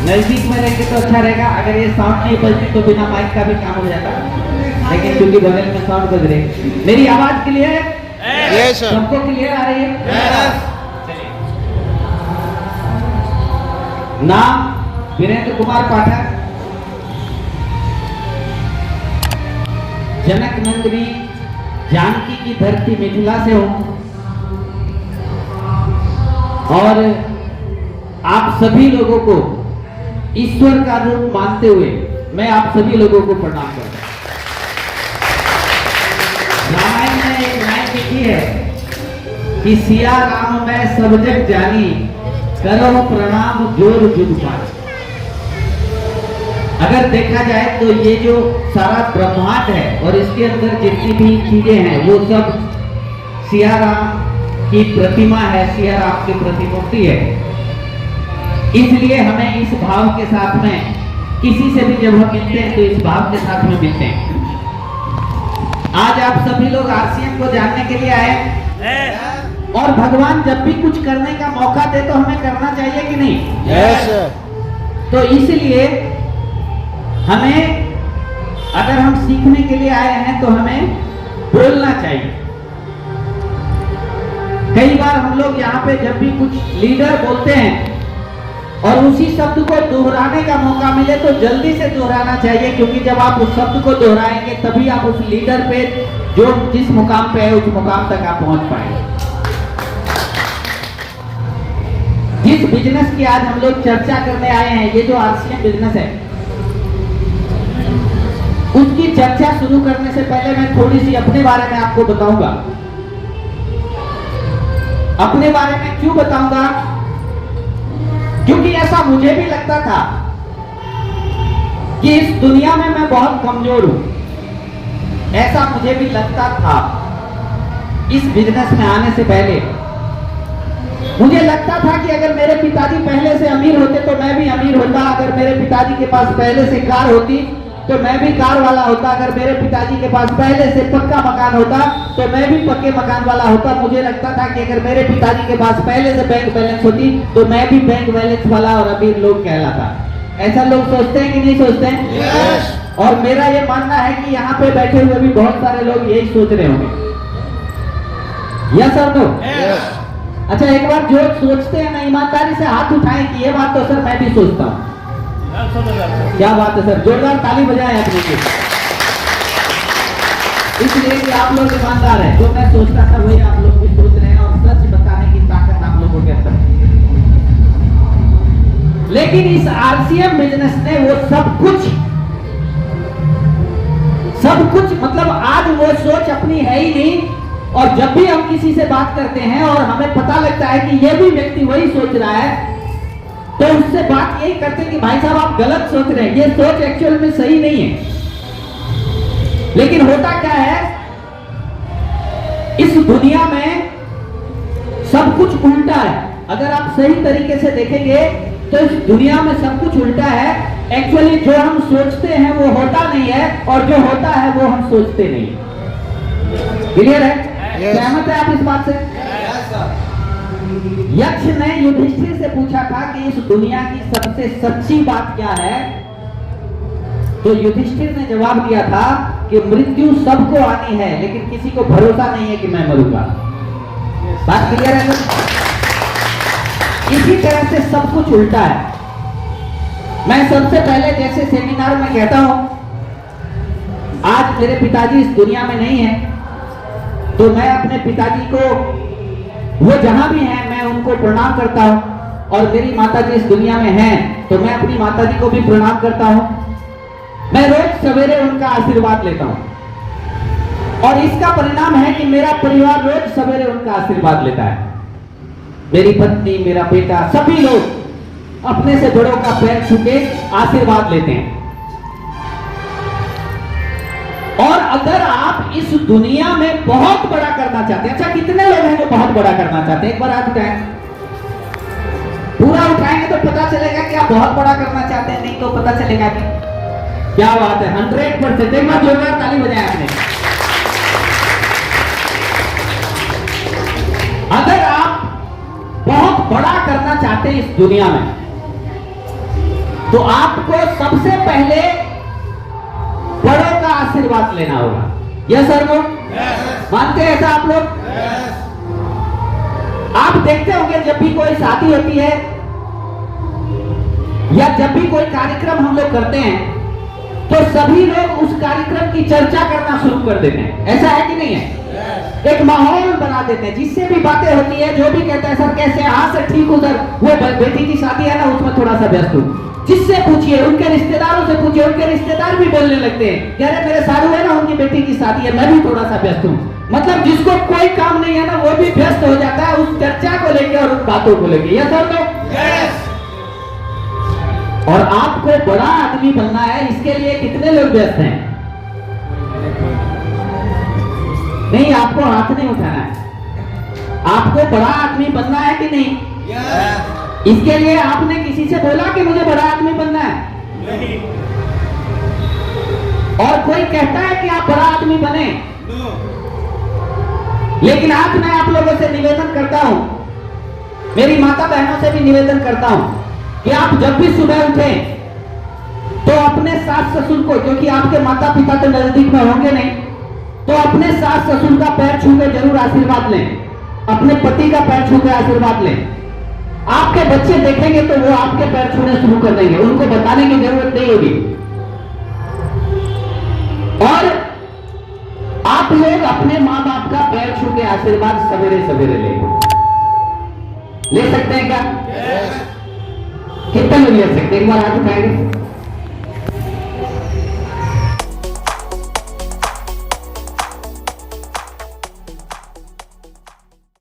नजदीक में रहेंगे तो अच्छा रहेगा। अगर ये साउंड नहीं बजती तो बिना माइक का भी काम हो जाता, लेकिन क्योंकि बगल में साउंड बज रही। मेरी आवाज क्लियर है? Yes sir. सबको क्लियर आ रही है? यस। नाम वीरेंद्र कुमार पाठक, जनक नंदनी जानकी की धरती मिथिला से हूं और आप सभी लोगों को ईश्वर का रूप मानते हुए मैं आप सभी लोगों को प्रणाम करता हूं। रामायण में एक लाइन लिखी है कि सिया राम मैं सब जग जानी, करो प्रणाम जोर जुग पानी। अगर देखा जाए तो ये जो सारा ब्रह्मांड है और इसके अंदर जितनी भी चीजें हैं वो सब सिया राम की प्रतिमा है, सिया राम की प्रतिमूर्ति है। इसलिए हमें इस भाव के साथ में किसी से भी जब हम मिलते हैं तो इस भाव के साथ में मिलते हैं। आज आप सभी लोग आरसीएम को जानने के लिए आए और भगवान जब भी कुछ करने का मौका दे तो हमें करना चाहिए कि नहीं? Yes sir. तो इसलिए हमें, अगर हम सीखने के लिए आए हैं तो हमें बोलना चाहिए। कई बार हम लोग यहाँ पे जब भी कुछ लीडर बोलते हैं और उसी शब्द को दोहराने का मौका मिले तो जल्दी से दोहराना चाहिए, क्योंकि जब आप उस शब्द को दोहराएंगे तभी आप उस लीडर पे जो जिस मुकाम पे है उस मुकाम तक आप पहुंच पाएंगे। जिस बिजनेस की आज हम लोग चर्चा करने आए हैं, ये जो आरसीएम बिजनेस है, उसकी चर्चा शुरू करने से पहले मैं थोड़ी सी अपने बारे में आपको बताऊंगा। अपने बारे में क्यों बताऊंगा? क्योंकि ऐसा मुझे भी लगता था कि इस दुनिया में मैं बहुत कमजोर हूं। ऐसा मुझे भी लगता था इस बिजनेस में आने से पहले। मुझे लगता था कि अगर मेरे पिताजी पहले से अमीर होते तो मैं भी अमीर होता, अगर मेरे पिताजी के पास पहले से कार होती तो मैं भी कार वाला होता, अगर मेरे पिताजी के पास पहले से पक्का मकान होता तो मैं भी पक्के मकान वाला होता। मुझे लगता था कि अगर मेरे पिताजी के पास पहले से बैंक बैलेंस होती तो मैं भी बैंक बैलेंस वाला और अमीर लोग कहलाता। ऐसा लोग सोचते हैं कि नहीं सोचते हैं? यस। और मेरा ये मानना है कि यहाँ पे बैठे हुए भी बहुत सारे लोग यही सोच रहे होंगे। यस और नो? यस। अच्छा, एक बार जो सोचते हैं ना ईमानदारी से हाथ उठाएं कि ये बात तो सर मैं भी सोचता हूँ। क्या बात है सर, जोरदार ताली बजाएं आपने के। इसलिए कि आप लोग ईमानदार हैं, जो मैं सोचता था वही आप लोग भी सोच रहे हैं और सच बताने की ताकत आप लोगों के अंदर है। लेकिन इस आरसीएम बिजनेस ने वो सब कुछ मतलब आज वो सोच अपनी है ही नहीं। और जब भी हम किसी से बात करते हैं और हमें पता लगता है कि ये भी व्यक्ति वही सोच रहा है तो उससे बात यही करते हैं कि भाई साहब आप गलत सोच रहे हैं, ये सोच एक्चुअल में सही नहीं है। लेकिन होता क्या है, इस दुनिया में सब कुछ उल्टा है। अगर आप सही तरीके से देखेंगे तो इस दुनिया में सब कुछ उल्टा है। एक्चुअली जो हम सोचते हैं वो होता नहीं है और जो होता है वो हम सोचते नहीं है। क्लियर है? सहमत है आप इस बात से? यक्ष ने युधिष्ठिर से पूछा था कि इस दुनिया की सबसे सच्ची बात क्या है, तो युधिष्ठिर ने जवाब दिया था कि मृत्यु सबको आनी है लेकिन किसी को भरोसा नहीं है कि मैं मरूंगा। बात क्लियर है? इसी तरह से सब कुछ उल्टा है। मैं सबसे पहले जैसे सेमिनार में कहता हूं, आज मेरे पिताजी इस दुनिया में नहीं है तो मैं अपने पिताजी को, वो जहां भी हैं मैं उनको प्रणाम करता हूं। और मेरी माताजी इस दुनिया में हैं तो मैं अपनी माताजी को भी प्रणाम करता हूं। मैं रोज सवेरे उनका आशीर्वाद लेता हूं और इसका परिणाम है कि मेरा परिवार रोज सवेरे उनका आशीर्वाद लेता है। मेरी पत्नी, मेरा बेटा, सभी लोग अपने से बड़ों का पैर छू के आशीर्वाद लेते हैं। और अगर आप इस दुनिया में बहुत बड़ा करना चाहते हैं, अच्छा कितने लोग हैं जो बहुत बड़ा करना चाहते हैं? एक बार हाथ उठाएं। पूरा उठाएंगे तो पता चलेगा कि आप बहुत बड़ा करना चाहते हैं, नहीं तो पता चलेगा कि क्या बात है। 100%। एक बार जोरदार ताली बजाएं आपने। अगर आप बहुत बड़ा करना चाहते हैं इस दुनिया में तो आपको सबसे पहले बड़ों का आशीर्वाद लेना होगा। Yes sir no? मानते हैं ऐसा आप लोग? आप देखते होंगे जब भी कोई शादी होती है या जब भी कोई कार्यक्रम हम लोग करते हैं तो सभी लोग उस कार्यक्रम की चर्चा करना शुरू कर देते हैं। ऐसा है कि नहीं है? एक माहौल बना देते हैं, जिससे भी बातें होती है, जो भी कहता है सर कैसे, हाँ सर ठीक हूँ सर, वो बेटी की शादी है ना उसमें थोड़ा सा व्यस्त हूँ। जिससे पूछिए, उनके रिश्तेदारों से पूछिए, उनके रिश्तेदार भी बोलने लगते हैं, कह रहे मेरे सारू है ना उनकी बेटी की शादी है, मैं भी थोड़ा सा व्यस्त हूँ। मतलब जिसको कोई काम नहीं है ना वो भी व्यस्त हो जाता है उस चर्चा को लेकर और उन बातों को लेकर। Yes sir no? और आपको बड़ा आदमी बनना है, इसके लिए कितने लोग व्यस्त हैं? नहीं, आपको हाथ नहीं उठाना है। आपको बड़ा आदमी बनना है कि नहीं? इसके लिए आपने किसी से बोला कि मुझे बड़ा आदमी बनना है? नहीं। और कोई कहता है कि आप बड़ा आदमी बने? लेकिन आज मैं आप लोगों से निवेदन करता हूं, मेरी माता बहनों से भी निवेदन करता हूं कि आप जब भी सुबह उठें तो अपने सास ससुर को, क्योंकि आपके माता पिता तो नजदीक में होंगे नहीं, तो अपने सास ससुर का पैर छू के जरूर आशीर्वाद लें, अपने पति का पैर छू के आशीर्वाद लें। आपके बच्चे देखेंगे तो वो आपके पैर छूने शुरू कर देंगे, उनको बताने की जरूरत नहीं होगी। और आप लोग अपने माँ बाप का पैर छू के आशीर्वाद सवेरे सवेरे ले सकते हैं क्या? कितने लोग ले सकते हैं? एक बार हाथ उठाएंगे।